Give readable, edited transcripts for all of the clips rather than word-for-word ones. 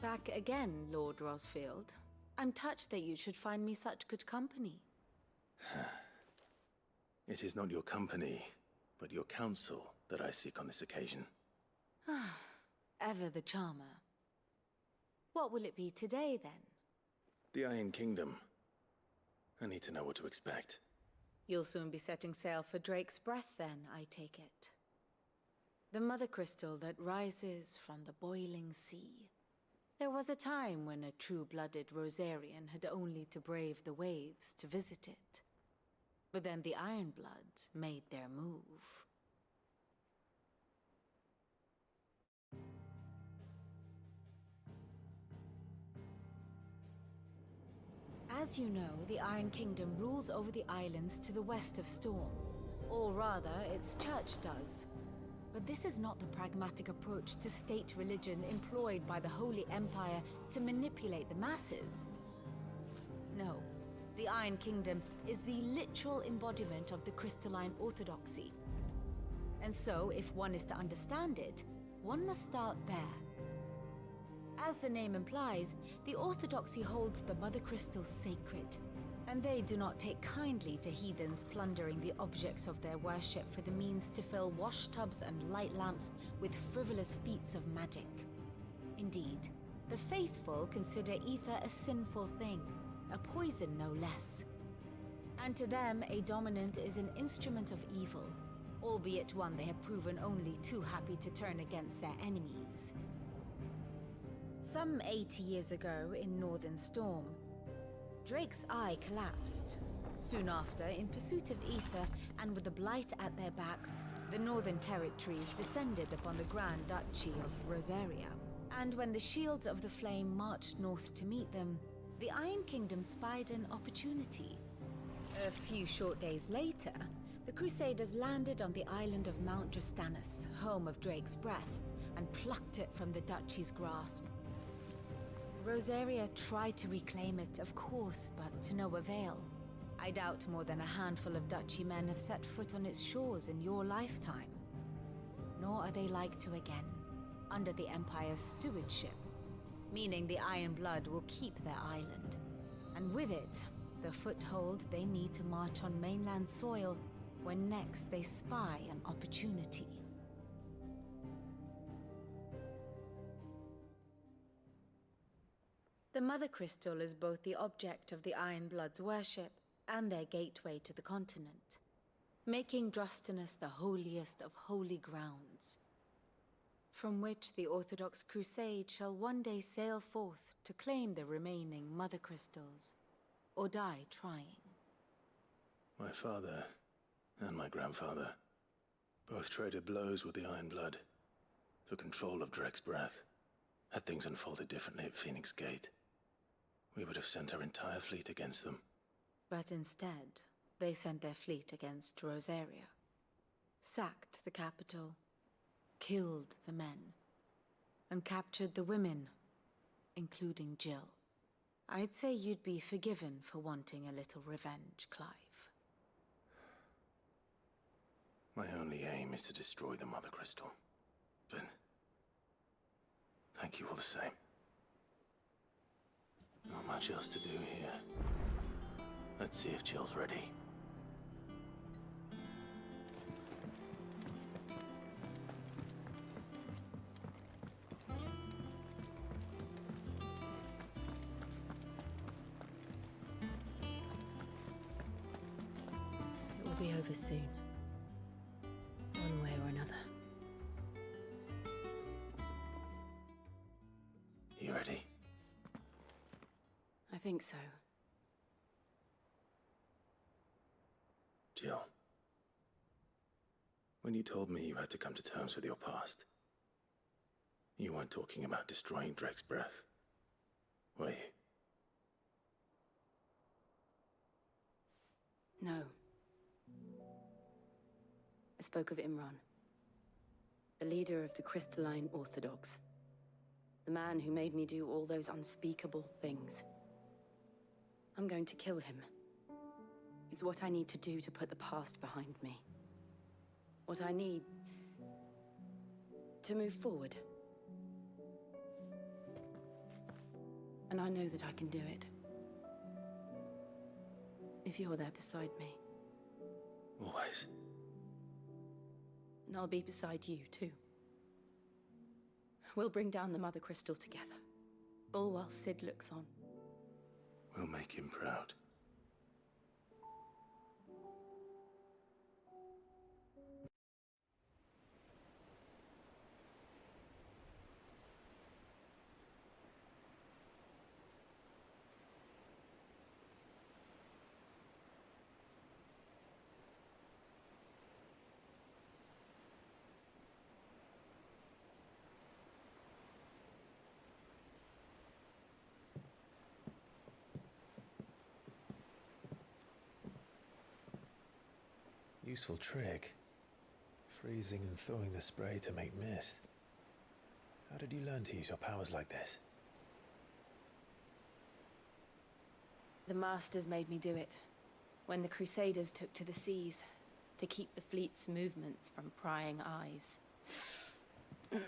Back again, Lord Rosfield. I'm touched that you should find me such good company. It is not your company, but your counsel that I seek on this occasion. Ever the charmer. What will it be today, then? The Iron Kingdom. I need to know what to expect. You'll soon be setting sail for Drake's Breath, then, I take it. The mother crystal that rises from the boiling sea. There was a time when a true-blooded Rosarian had only to brave the waves to visit it. But then the Ironblood made their move. As you know, the Iron Kingdom rules over the islands to the west of Storm. Or rather, its church does. But this is not the pragmatic approach to state religion employed by the Holy Empire to manipulate the masses. No, the Iron Kingdom is the literal embodiment of the crystalline orthodoxy. And so, if one is to understand it, one must start there. As the name implies, the orthodoxy holds the mother crystal sacred, and they do not take kindly to heathens plundering the objects of their worship for the means to fill washtubs and light lamps with frivolous feats of magic. Indeed, the faithful consider ether a sinful thing, a poison no less. And to them, a dominant is an instrument of evil, albeit one they have proven only too happy to turn against their enemies. Some 80 years ago in Northern Storm, Drake's eye collapsed. Soon after, in pursuit of ether and with the blight at their backs, the Northern Territories descended upon the Grand Duchy of Rosaria. And when the Shields of the Flame marched north to meet them, the Iron Kingdom spied an opportunity. A few short days later, the Crusaders landed on the island of Mount Drastanus, home of Drake's Breath, and plucked it from the Duchy's grasp. Rosaria tried to reclaim it, of course, but to no avail. I doubt more than a handful of Duchy men have set foot on its shores in your lifetime. Nor are they like to again, under the Empire's stewardship, meaning the Iron Blood will keep their island, and with it, the foothold they need to march on mainland soil when next they spy an opportunity. The Mother Crystal is both the object of the Iron Blood's worship and their gateway to the continent, making Drastanus the holiest of holy grounds, from which the Orthodox Crusade shall one day sail forth to claim the remaining Mother Crystals, or die trying. My father and my grandfather both traded blows with the Iron Blood for control of Drake's Breath. Had things unfolded differently at Phoenix Gate, we would have sent our entire fleet against them. But instead, they sent their fleet against Rosaria, sacked the capital, killed the men, and captured the women, including Jill. I'd say you'd be forgiven for wanting a little revenge, Clive. My only aim is to destroy the Mother Crystal. But thank you all the same. Not much else to do here. Let's see if Jill's ready. It will be over soon. One way or another. You ready? I think so. Jill. When you told me you had to come to terms with your past, you weren't talking about destroying Drake's Breath, were you? No. I spoke of Imran, the leader of the Crystalline Orthodox. The man who made me do all those unspeakable things. I'm going to kill him. It's what I need to do to put the past behind me. What I need to move forward. And I know that I can do it. If you're there beside me. Always. And I'll be beside you, too. We'll bring down the Mother Crystal together. All while Sid looks on. We'll make him proud. Useful trick. Freezing and throwing the spray to make mist. How did you learn to use your powers like this? The Masters made me do it. When the Crusaders took to the seas, to keep the fleet's movements from prying eyes. I'm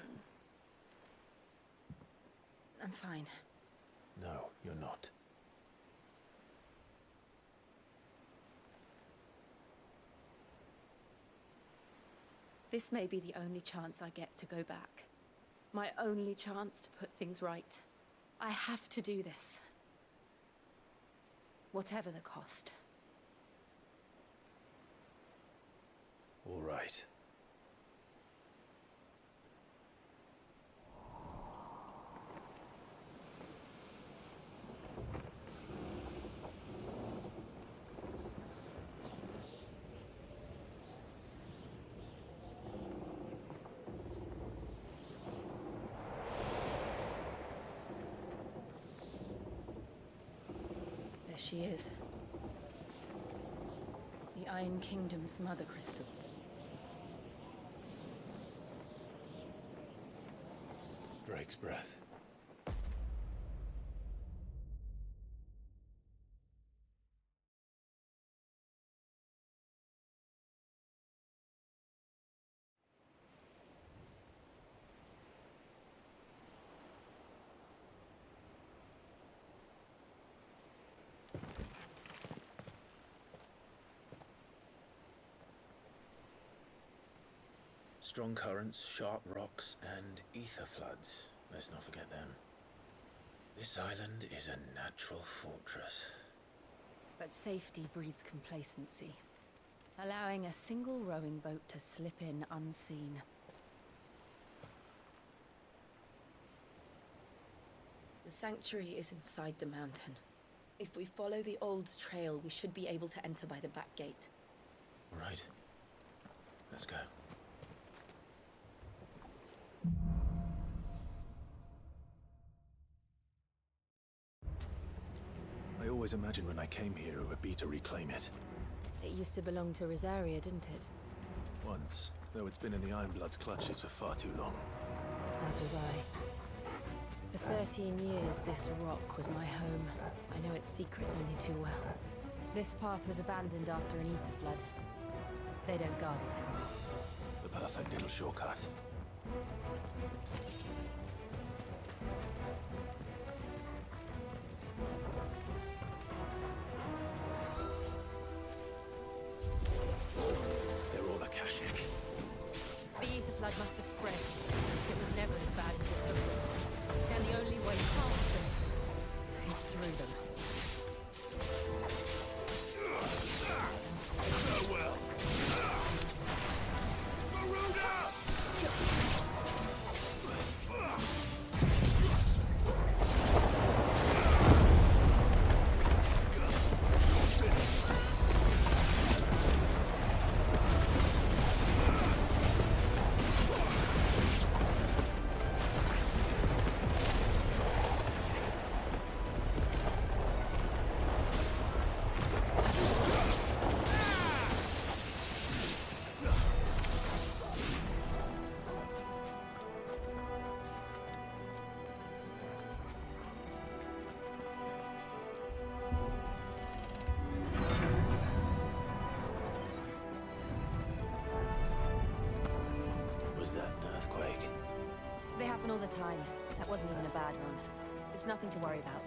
fine. No, you're not. This may be the only chance I get to go back. My only chance to put things right. I have to do this. Whatever the cost. All right. There she is. The Iron Kingdom's Mother Crystal. Drake's breath. Strong currents, sharp rocks, and ether floods. Let's not forget them. This island is a natural fortress. But safety breeds complacency. Allowing a single rowing boat to slip in unseen. The sanctuary is inside the mountain. If we follow the old trail, we should be able to enter by the back gate. All right. Let's go. I always imagined when I came here it would be to reclaim it. It used to belong to Rosaria, didn't it? Once, though it's been in the Ironblood's clutches for far too long. As was I. For 13 years, this rock was my home. I know its secrets only too well. This path was abandoned after an ether flood. They don't guard it anymore. The perfect little shortcut. They're all Akashic. The ether flood must have spread. It was never as bad as this before. And the only way past them is through them. Farewell. They happen all the time. That wasn't even a bad one. It's nothing to worry about.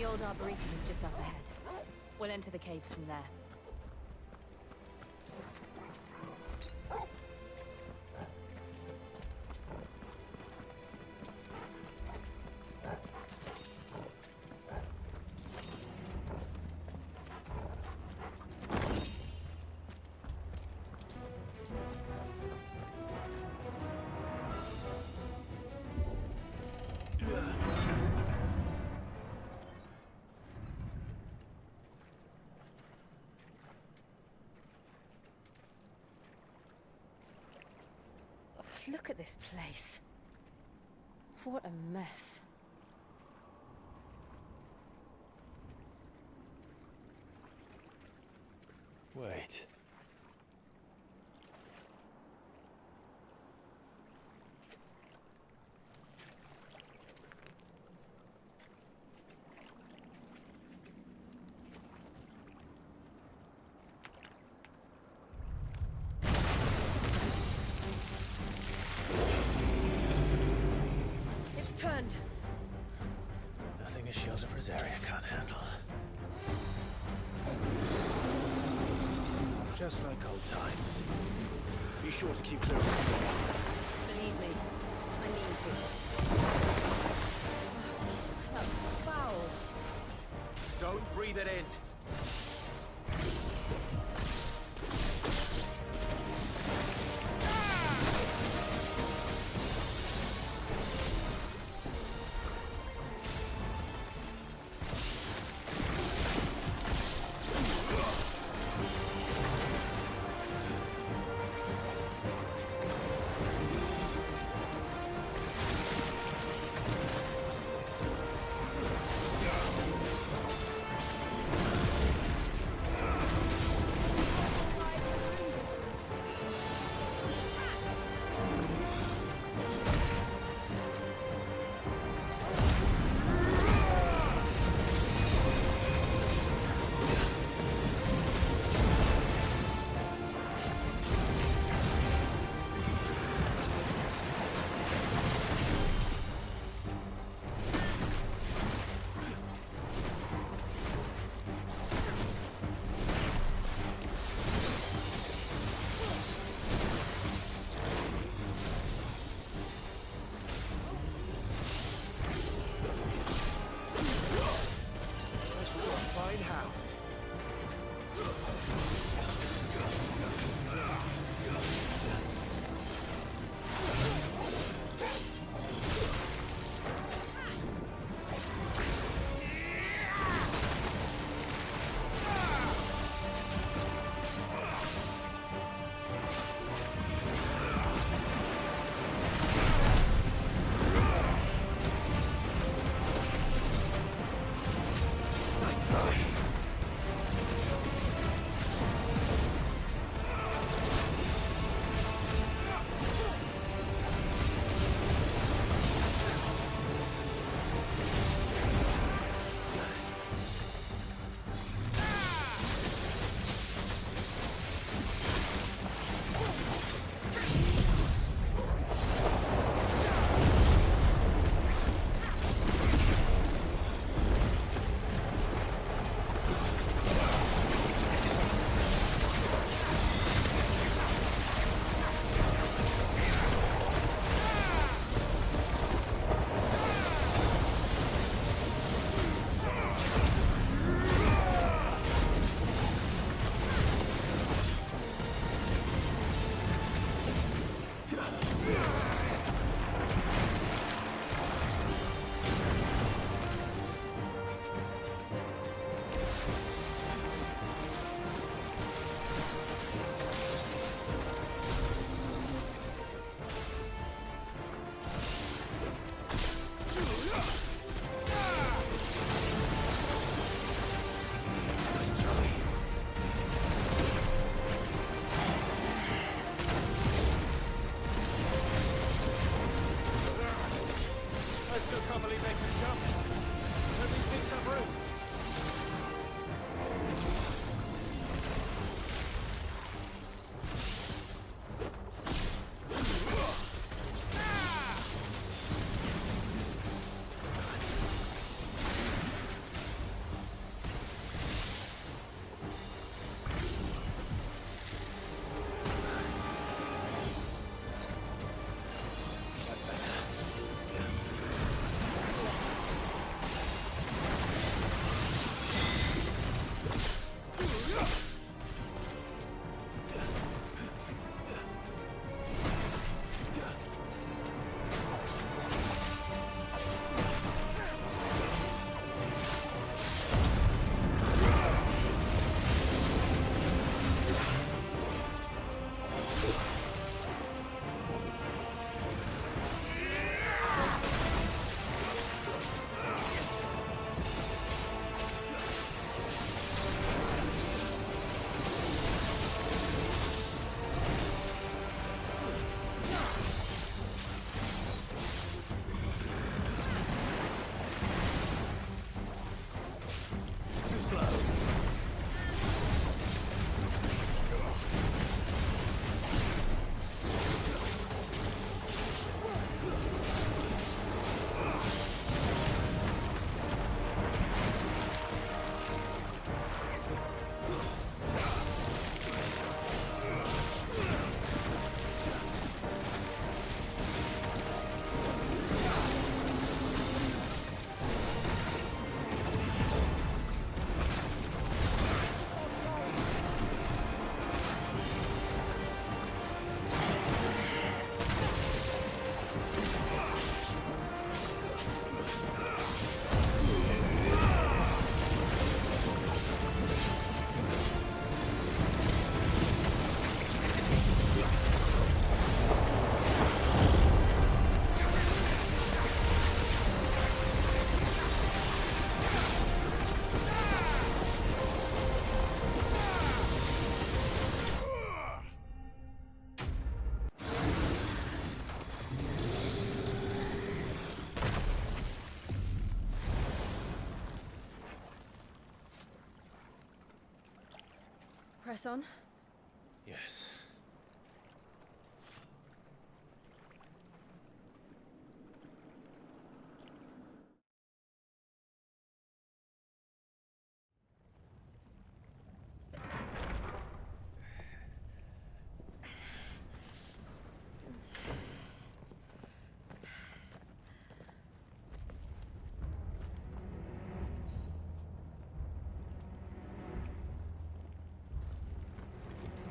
Old Arboretum is just up ahead. We'll enter the caves from there. Look at this place. What a mess. Wait. Rosaria can't handle. Just like old times. Be sure to keep clear of this door. Believe me, I mean to. That's foul. Don't breathe it in. Press on. Yes.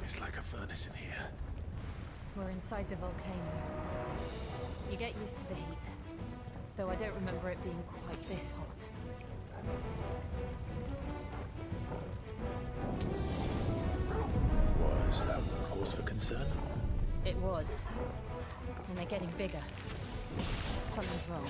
It's like a furnace in here. We're inside the volcano. You get used to the heat, though I don't remember it being quite this hot. Was that cause for concern? It was. And they're getting bigger. Something's wrong.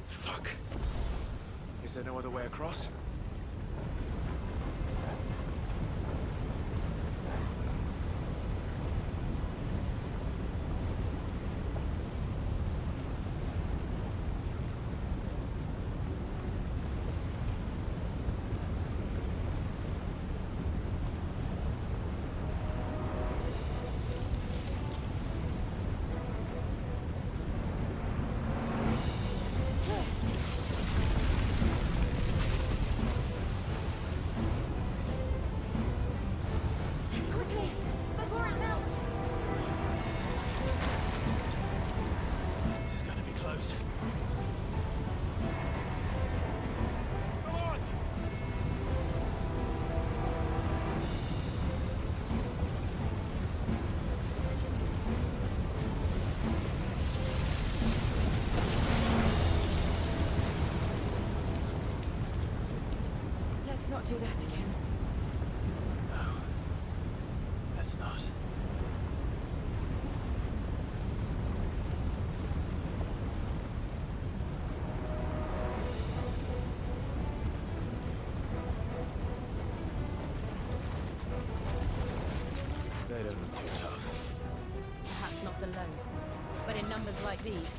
Fuck. Is there no other way across? Let's not do that again. No. Let's not. They don't look too tough. Perhaps not alone, but in numbers like these.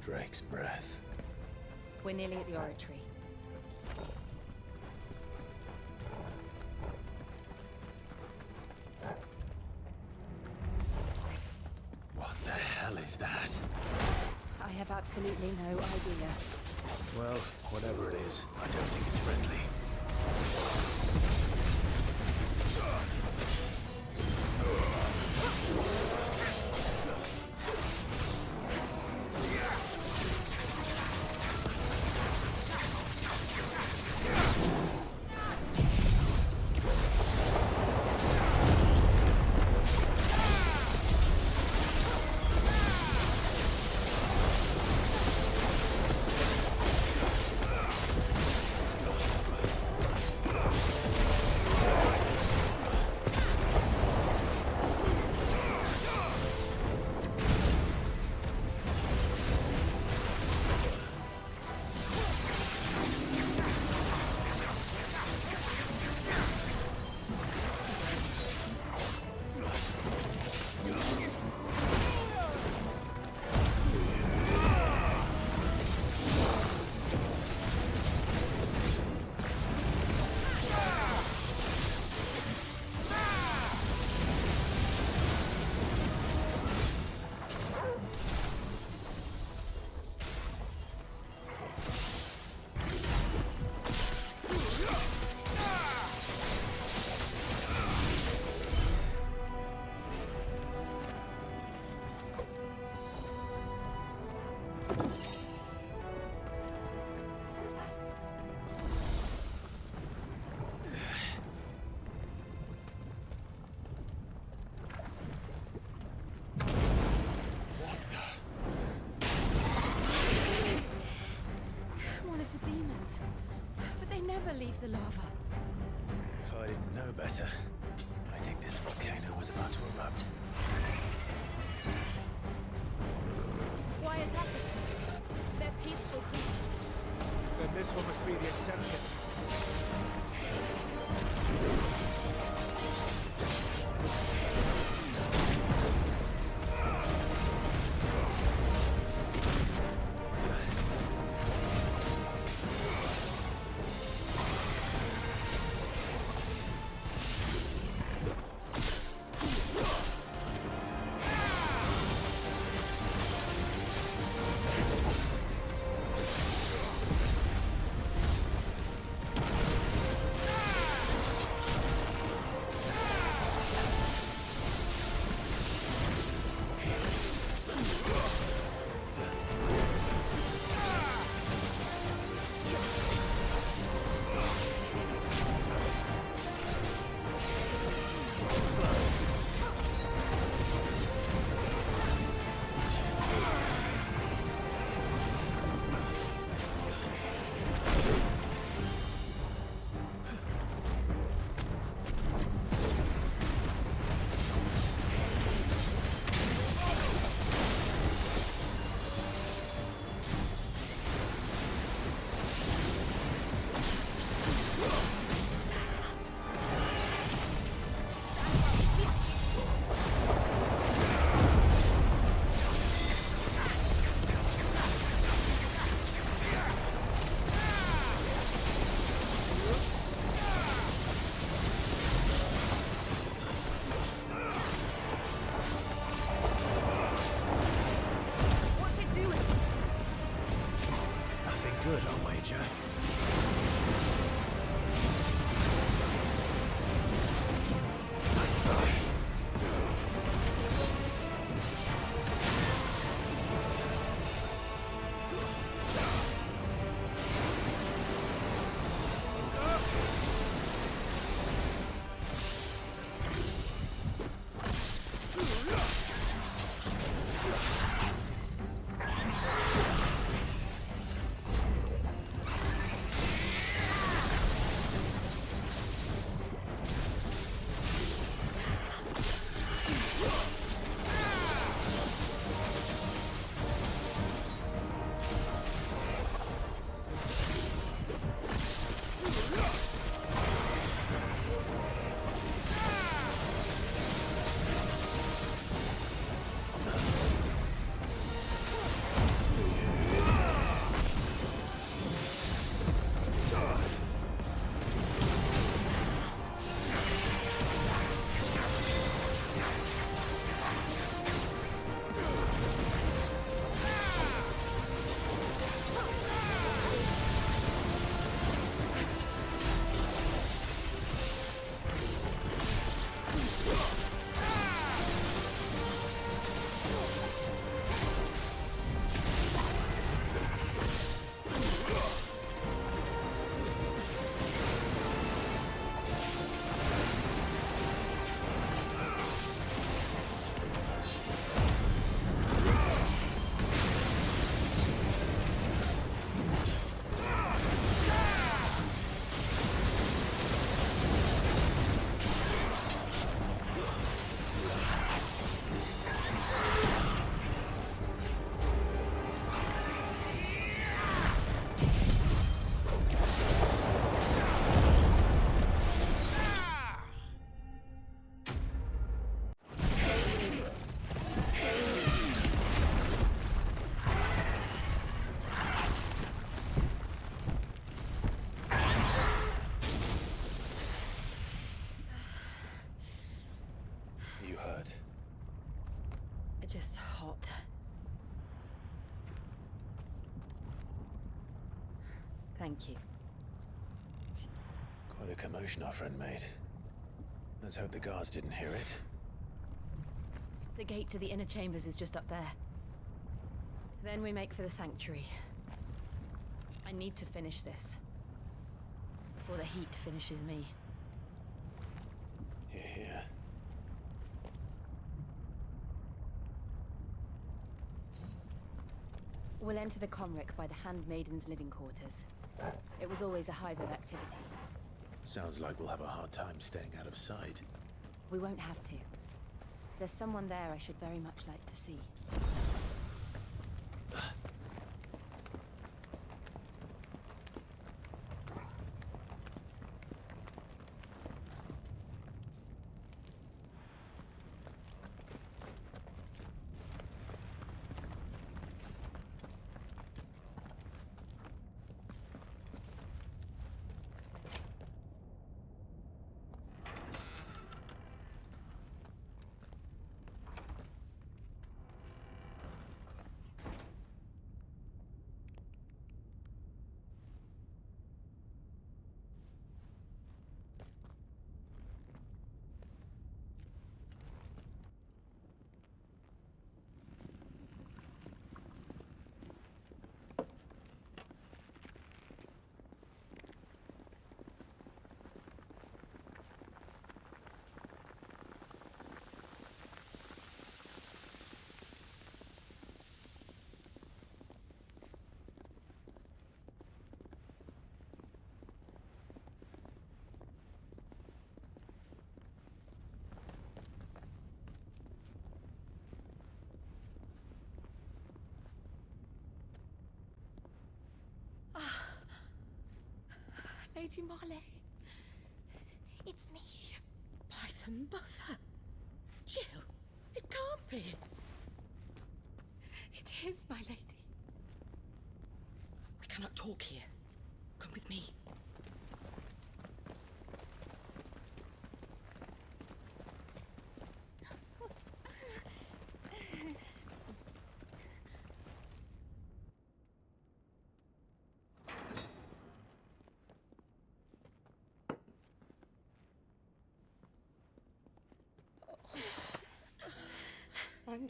Drake's breath. We're nearly at the oratory. What the hell is that? I have absolutely no idea. Well, whatever it is, I don't think it's friendly. Leave the lava. If I didn't know better, I think this volcano was about to erupt. Why attack us then? They're peaceful creatures. Then this one must be the exception. I'll wager. You hurt. Just hot. Thank you. Quite a commotion our friend made. Let's hope the guards didn't hear it. The gate to the inner chambers is just up there. Then we make for the sanctuary. I need to finish this. Before the heat finishes me. Here, here. We'll enter the Comric by the Handmaiden's living quarters. It was always a hive of activity. Sounds like we'll have a hard time staying out of sight. We won't have to. There's someone there I should very much like to see. Lady Marley. It's me. By the mother. Jill, it can't be. It is, my lady. We cannot talk here. Come with me.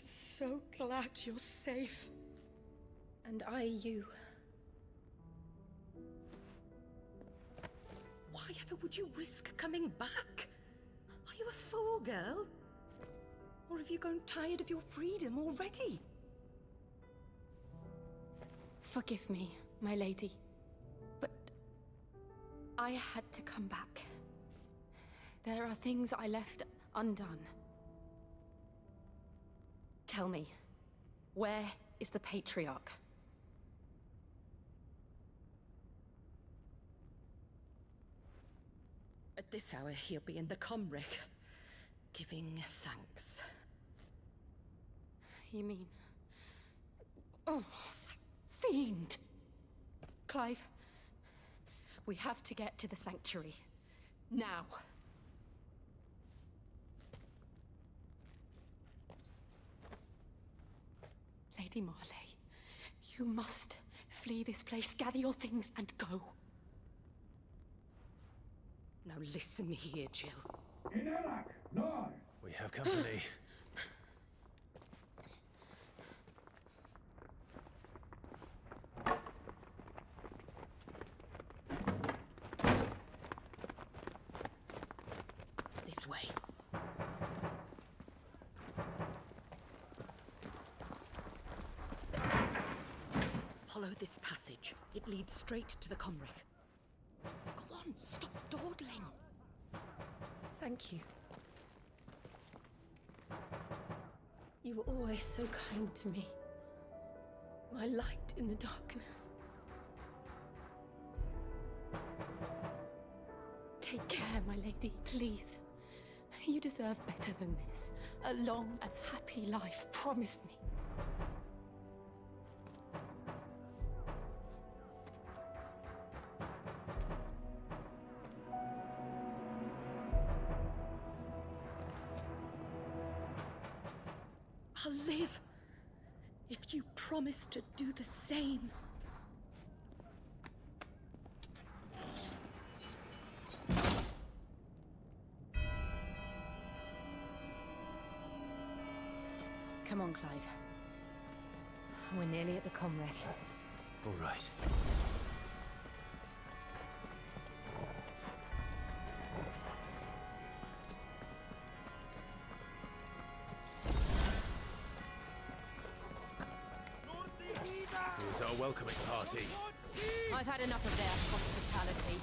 so glad you're safe. And I you. Why ever would you risk coming back? Are you a fool, girl? Or have you grown tired of your freedom already? Forgive me, my lady, but I had to come back. There are things I left undone. Tell me, where is the Patriarch? At this hour, he'll be in the Comric, giving thanks. You mean... Oh, fiend! Clive, we have to get to the Sanctuary. Now. Lady Marley, you must flee this place, gather your things, and go. Now listen here, Jill. We have company. This way. Follow this passage. It leads straight to the Comric. Go on, stop dawdling. Thank you. You were always so kind to me. My light in the darkness. Take care, my lady, please. You deserve better than this. A long and happy life, promise me. I'll live if you promise to do the same. Come on, Clive. We're nearly at the Comric. All right. Here's our welcoming party. I've had enough of their hospitality.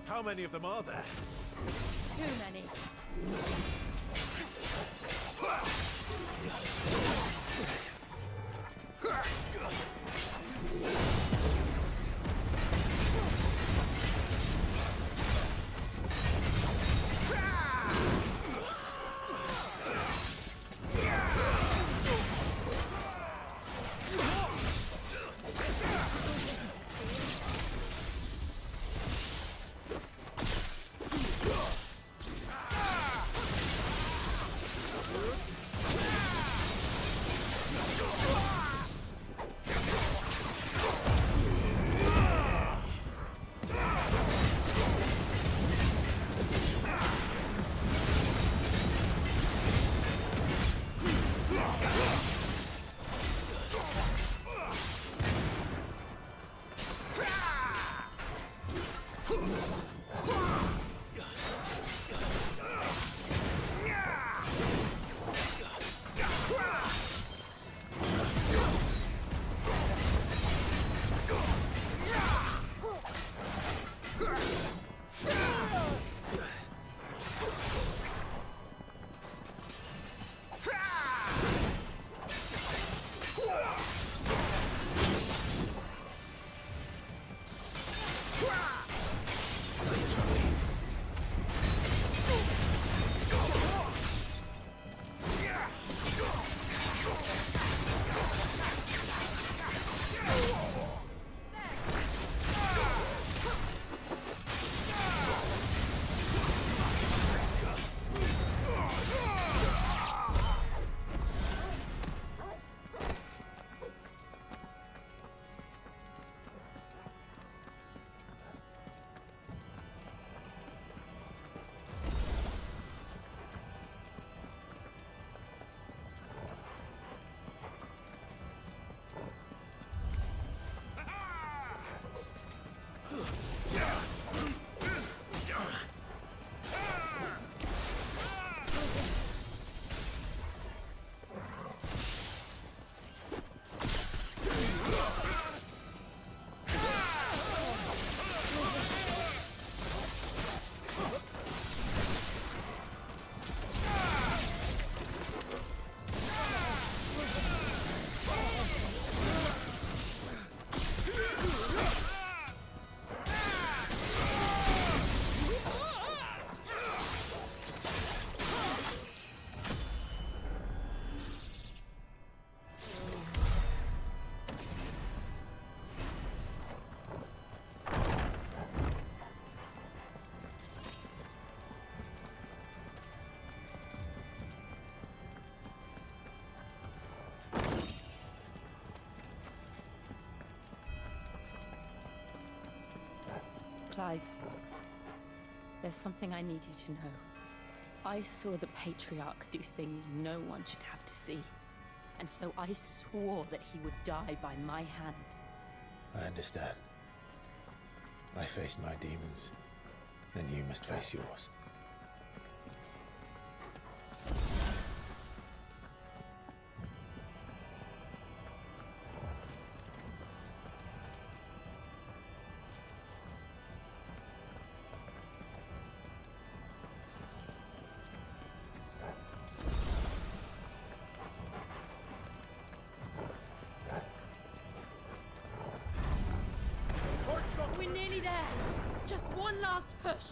How many of them are there? Too many. Clive, there's something I need you to know. I saw the Patriarch do things no one should have to see. And so I swore that he would die by my hand. I understand. I faced my demons, then you must face yours. We're nearly there. Just one last push.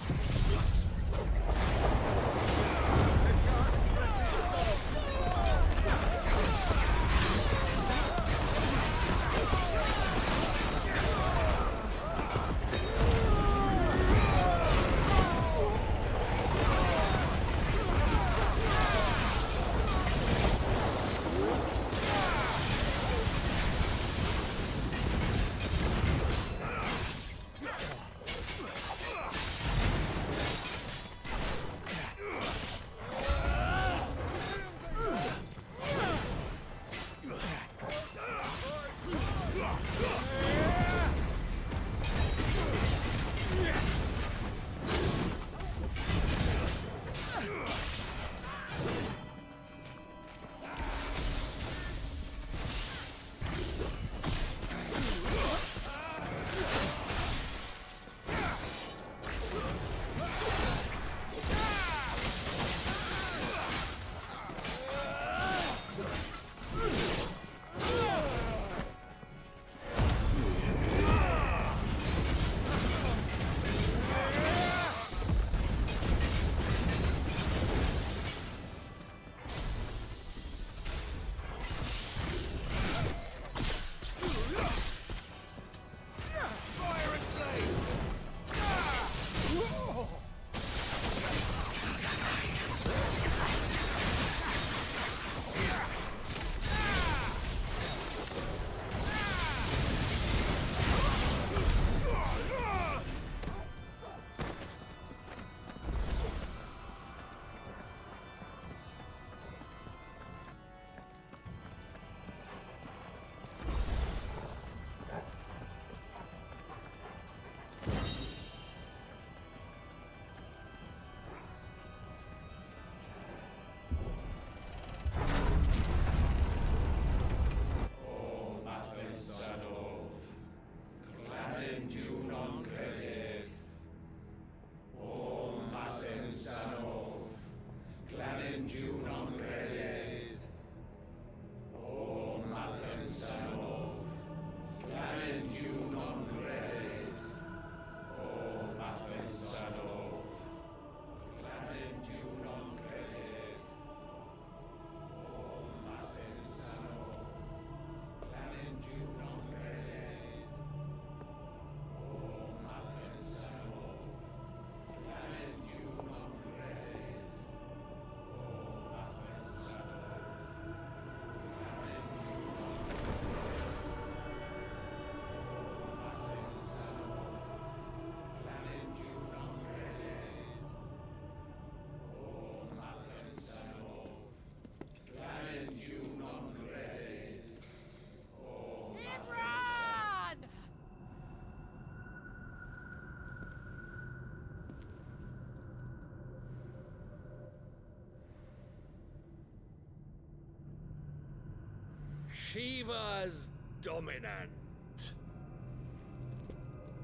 Shiva's dominant.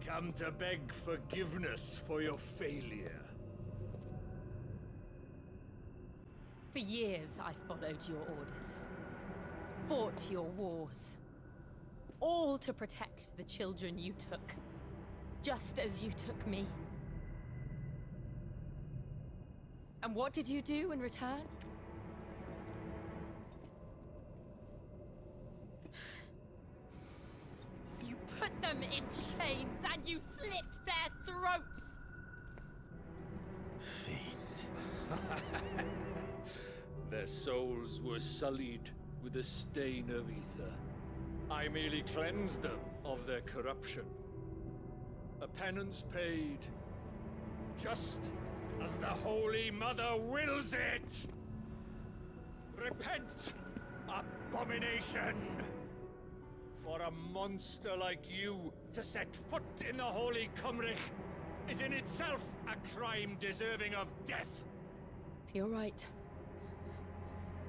Come to beg forgiveness for your failure. For years, I followed your orders. Fought your wars. All to protect the children you took. Just as you took me. And what did you do in return? You put them in chains and you slit their throats! Fiend. Their souls were sullied with a stain of ether. I merely cleansed them of their corruption. A penance paid, just as the Holy Mother wills it! Repent, abomination! For a monster like you to set foot in the Holy Cymric is in itself a crime deserving of death. You're right.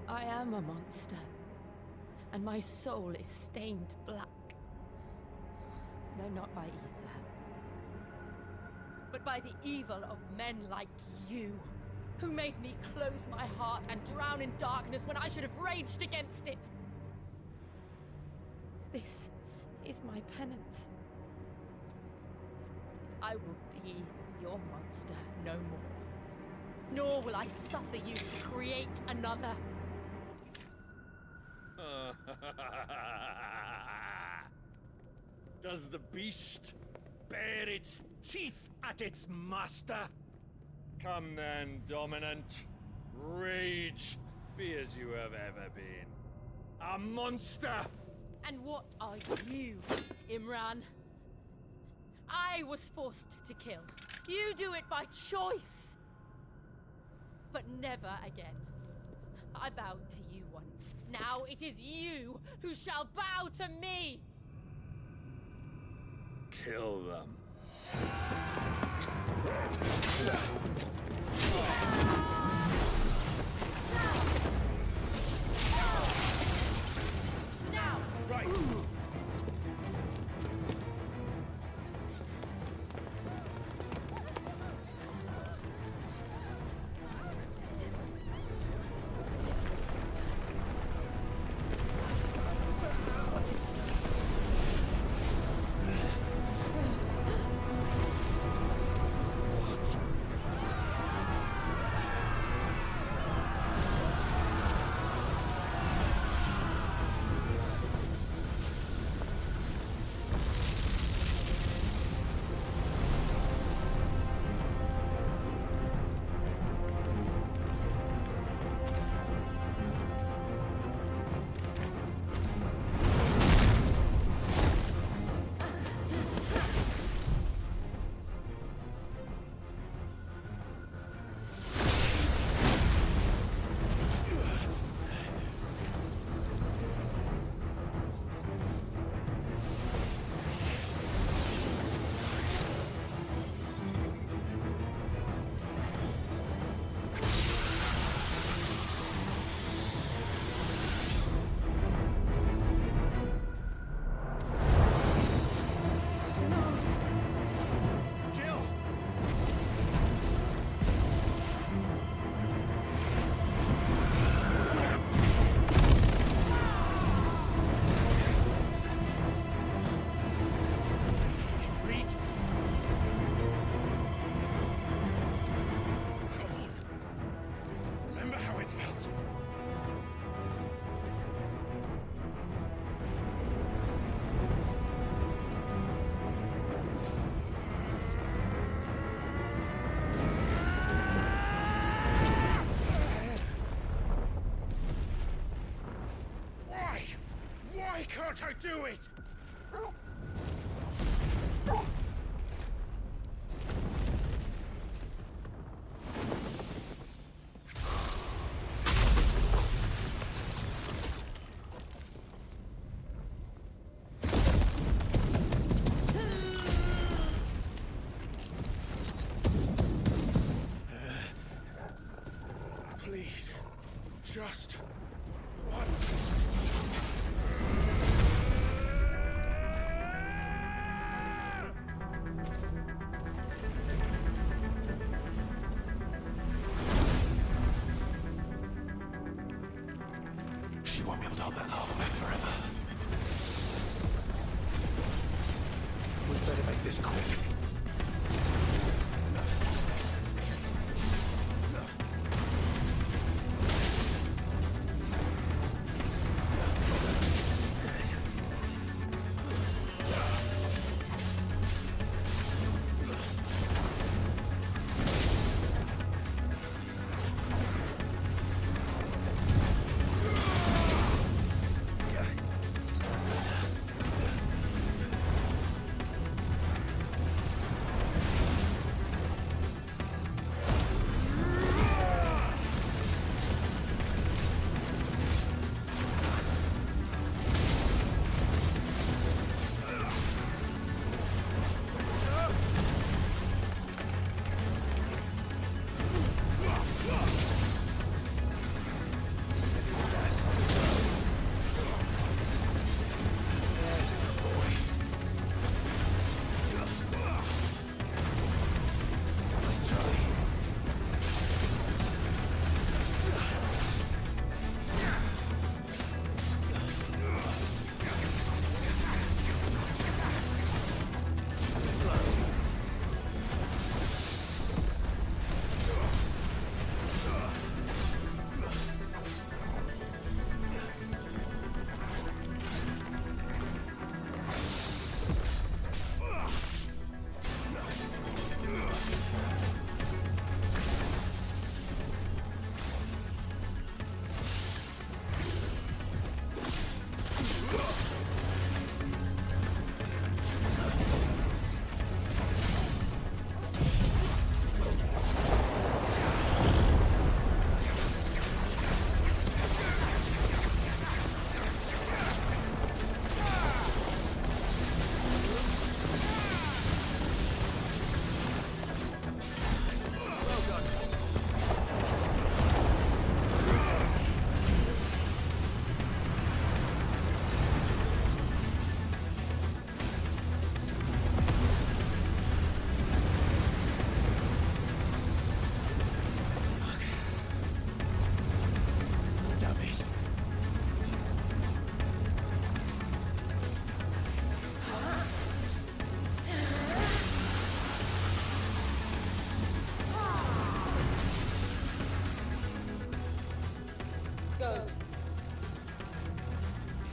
I am a monster. And my soul is stained black. Though not by ether. But by the evil of men like you, who made me close my heart and drown in darkness when I should have raged against it. This is my penance. I will be your monster no more. Nor will I suffer you to create another. Does the beast bare its teeth at its master? Come then, Dominant. Rage, be as you have ever been. A monster! And what are you, Imran? I was forced to kill. You do it by choice. But never again. I bowed to you once. Now it is you who shall bow to me! Kill them. Now! Right! Why can't I do it? Please, just once. hold that lava back forever. We'd better make this quick.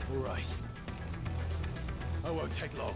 All right. I won't take long.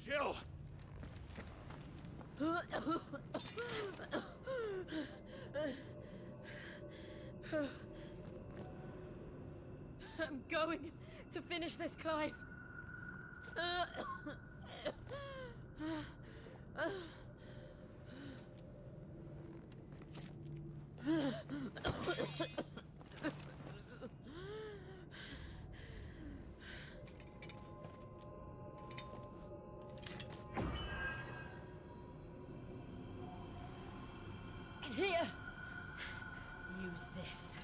Jill! I'm going to finish this, Clive. Here! Use this.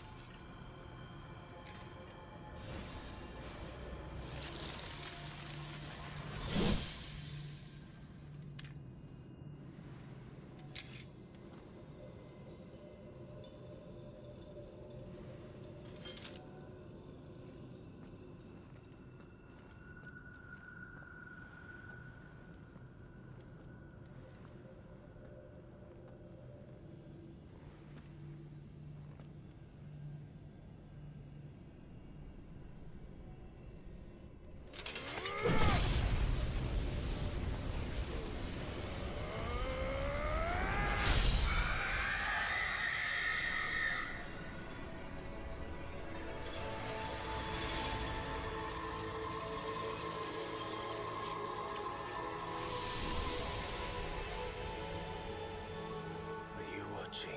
Are you watching,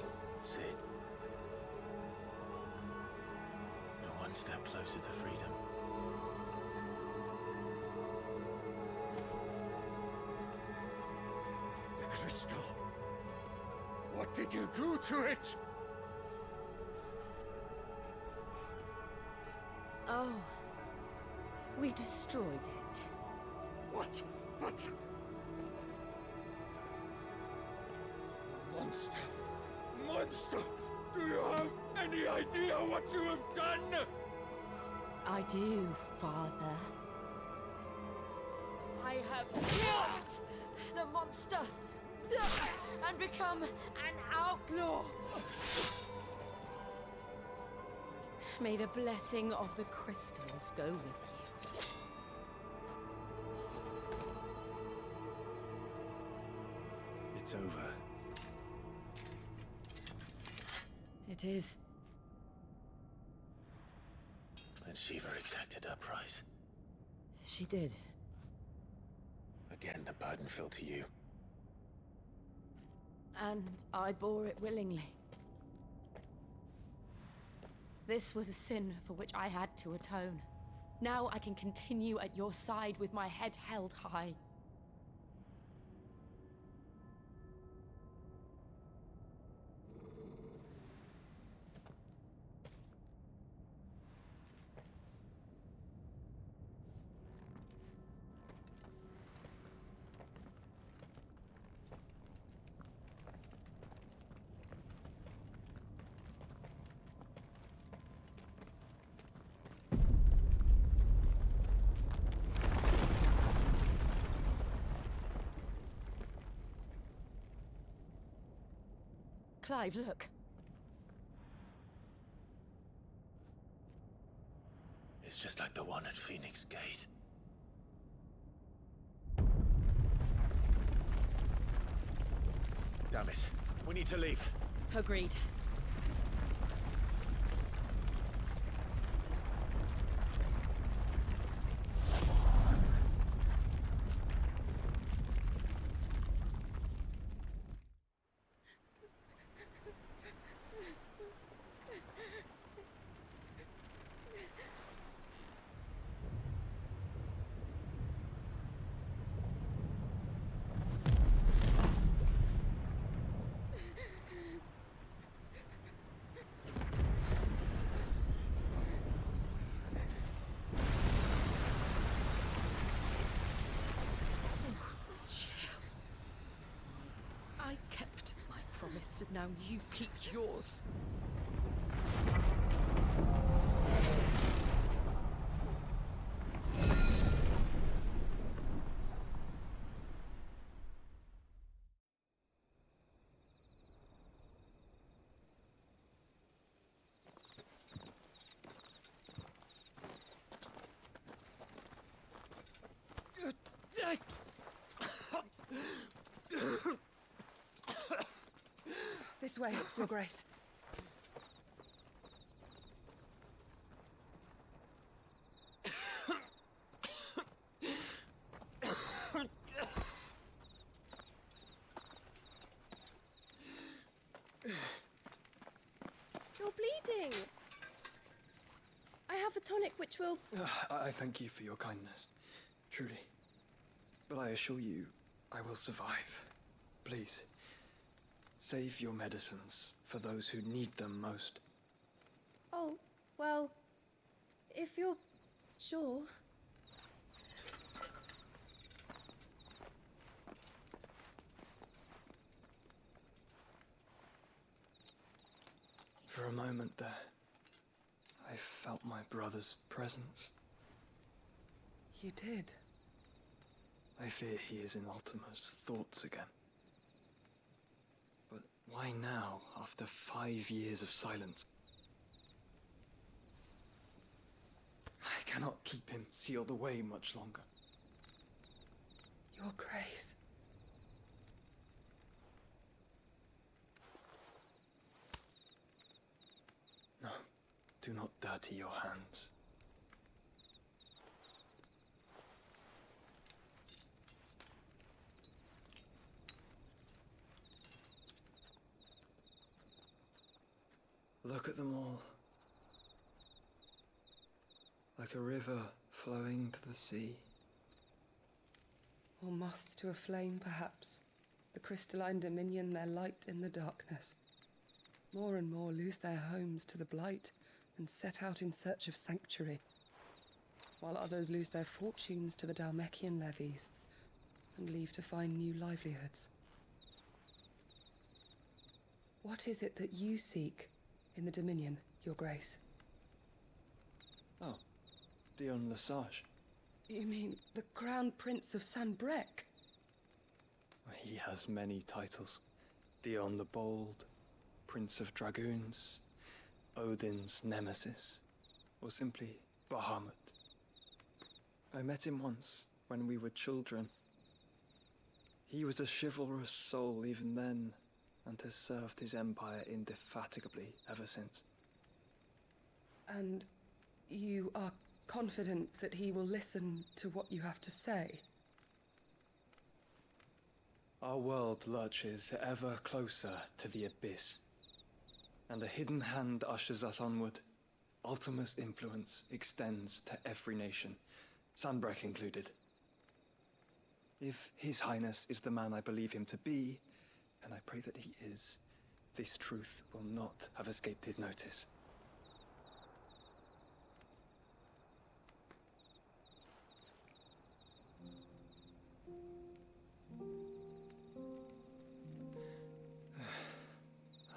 Sid? You're one step closer to freedom. The crystal. What did you do to it? Oh. We destroyed it. What? But... Monster! Monster! Do you have any idea what you have done? I do, Father. I have killed the monster and become an outlaw. May the blessing of the crystals go with you. It's over. It is. And Shiva exacted her price. She did. Again, the burden fell to you. And I bore it willingly. This was a sin for which I had to atone. Now I can continue at your side with my head held high. Clive, look. It's just like the one at Phoenix Gate. Damn it. We need to leave. Agreed. I kept my promise, and now you keep yours. This way, Your Grace. You're bleeding. I have a tonic which will... I thank you for your kindness, truly. But I assure you, I will survive. Please, save your medicines for those who need them most. Oh, well, if you're sure. For a moment there, I felt my brother's presence. You did. I fear he is in Ultima's thoughts again. But why now, after 5 years of silence? I cannot keep him sealed away much longer. Your Grace. No, do not dirty your hands. Look at them all. Like a river flowing to the sea. Or moths to a flame, perhaps. The crystalline dominion their light in the darkness. More and more lose their homes to the blight and set out in search of sanctuary, while others lose their fortunes to the Dalmekian levies and leave to find new livelihoods. What is it that you seek in the Dominion, Your Grace? Oh, Dion Lesage. You mean the Crown Prince of Sanbrec? He has many titles. Dion the Bold, Prince of Dragoons, Odin's Nemesis, or simply Bahamut. I met him once, when we were children. He was a chivalrous soul even then, and has served his empire indefatigably ever since. And you are confident that he will listen to what you have to say? Our world lurches ever closer to the abyss, and a hidden hand ushers us onward. Ultima's influence extends to every nation, Sanbrec included. If His Highness is the man I believe him to be, and I pray that he is, this truth will not have escaped his notice.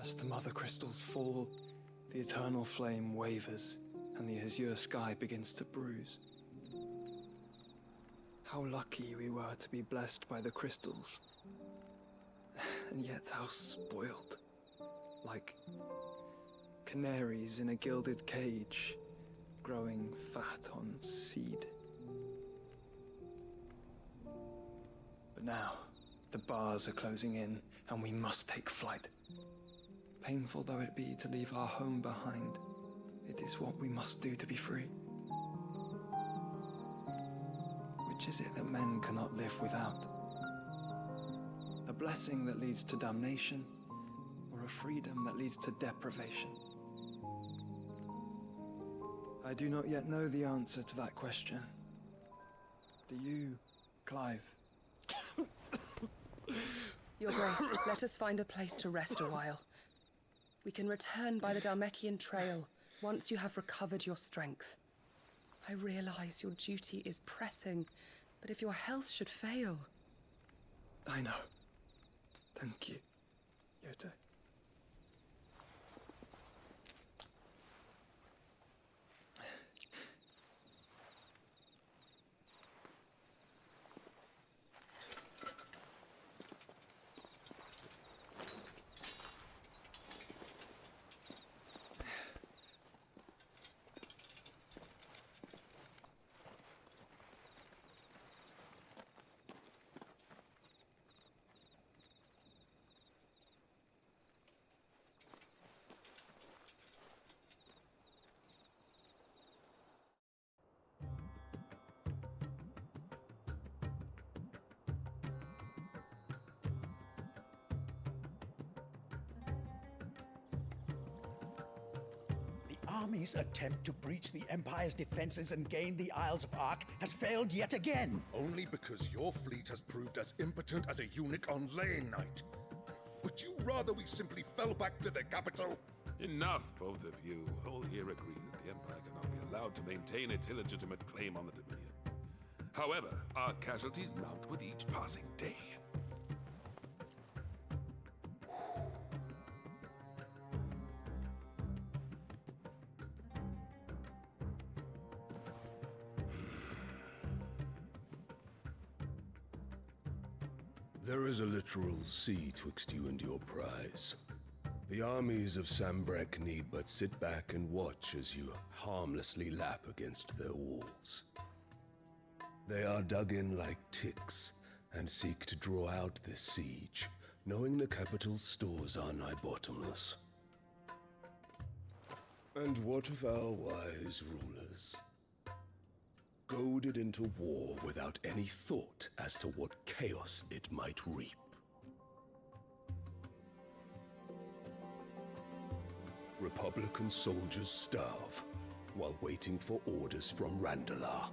As the mother crystals fall, the eternal flame wavers, and the azure sky begins to bruise. How lucky we were to be blessed by the crystals, and yet how spoiled, like canaries in a gilded cage, growing fat on seed. But now, the bars are closing in, and we must take flight. Painful though it be to leave our home behind, it is what we must do to be free. Which is it that men cannot live without? A blessing that leads to damnation, or a freedom that leads to deprivation? I do not yet know the answer to that question. Do you, Clive? Your Grace, let us find a place to rest a while. We can return by the Dalmekian trail once you have recovered your strength. I realize your duty is pressing, but if your health should fail... I know. Thank you, Yote. army's attempt to breach the Empire's defenses and gain the Isles of Ark has failed yet again. Only because your fleet has proved as impotent as a eunuch on laying night. Would you rather we simply fell back to the capital? Enough, both of you. All here agree that the Empire cannot be allowed to maintain its illegitimate claim on the Dominion. However, our casualties mount with each passing day. There is a literal sea twixt you and your prize. The armies of Sambrek need but sit back and watch as you harmlessly lap against their walls. They are dug in like ticks and seek to draw out this siege, knowing the capital's stores are nigh bottomless. And what of our wise rulers? Goaded into war without any thought as to what chaos it might reap. Republican soldiers starve while waiting for orders from Randalar.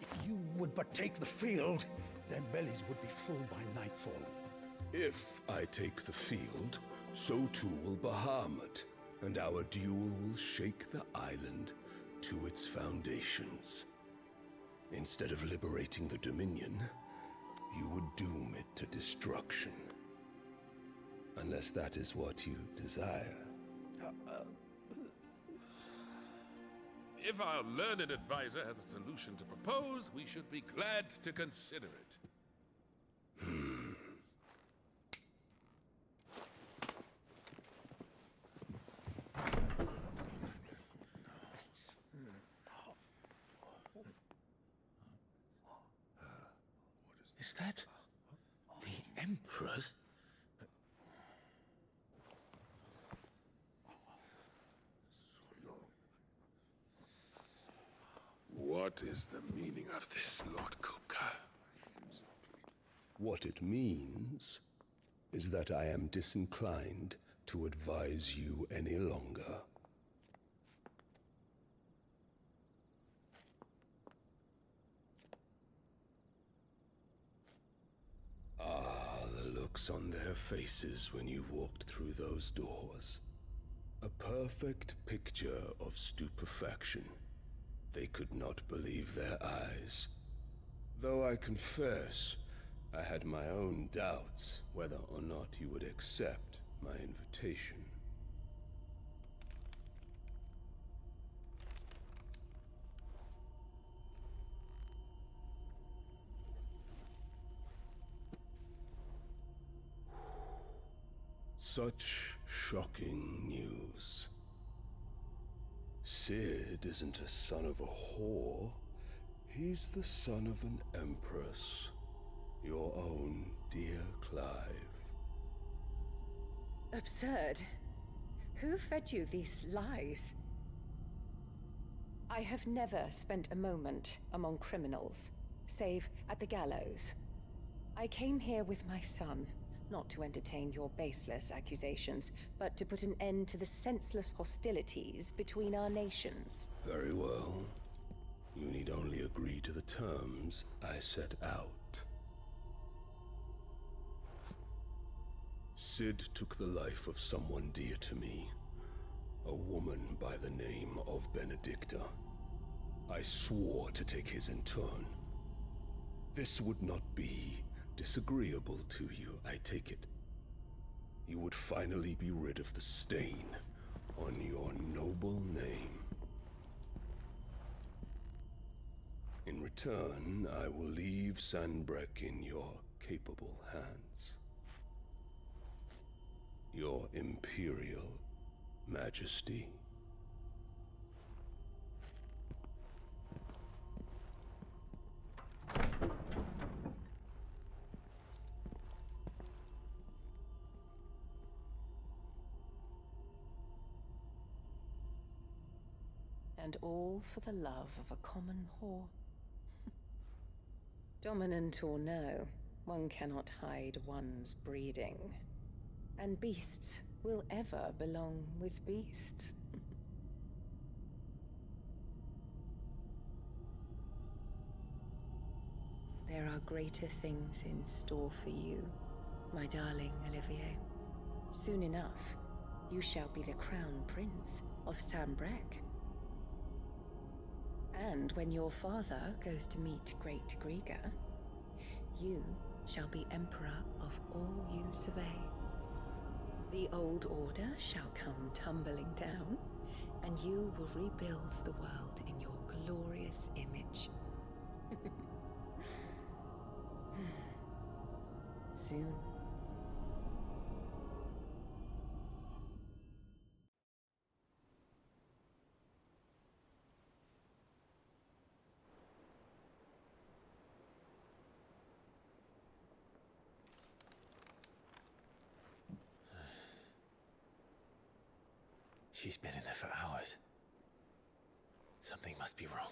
If you would but take the field, their bellies would be full by nightfall. If I take the field, so too will Bahamut, and our duel will shake the island to its foundations. Instead of liberating the Dominion, you would doom it to destruction. Unless that is what you desire. If our learned advisor has a solution to propose, we should be glad to consider it. Is that the Emperor's? What is the meaning of this, Lord Kupka? What it means is that I am disinclined to advise you any longer. Ah, the looks on their faces when you walked through those doors. A perfect picture of stupefaction. They could not believe their eyes. Though I confess, I had my own doubts whether or not you would accept my invitation. Such shocking news. Sid isn't a son of a whore. He's the son of an empress. Your own dear Clive. Absurd. Who fed you these lies? I have never spent a moment among criminals, save at the gallows. I came here with my son, not to entertain your baseless accusations, but to put an end to the senseless hostilities between our nations. Very well. You need only agree to the terms I set out. Sid took the life of someone dear to me, a woman by the name of Benedicta. I swore to take his in turn. This would not be disagreeable to you, I take it. You would finally be rid of the stain on your noble name. In return, I will leave Sanbreque in your capable hands. Your Imperial Majesty. And all for the love of a common whore. Dominant or no, one cannot hide one's breeding. And beasts will ever belong with beasts. There are greater things in store for you, my darling Olivier. Soon enough, you shall be the crown prince of Sambrec. And when your father goes to meet Great Grieger, you shall be emperor of all you survey. The old order shall come tumbling down, and you will rebuild the world in your glorious image. Soon. She's been in there for hours. Something must be wrong.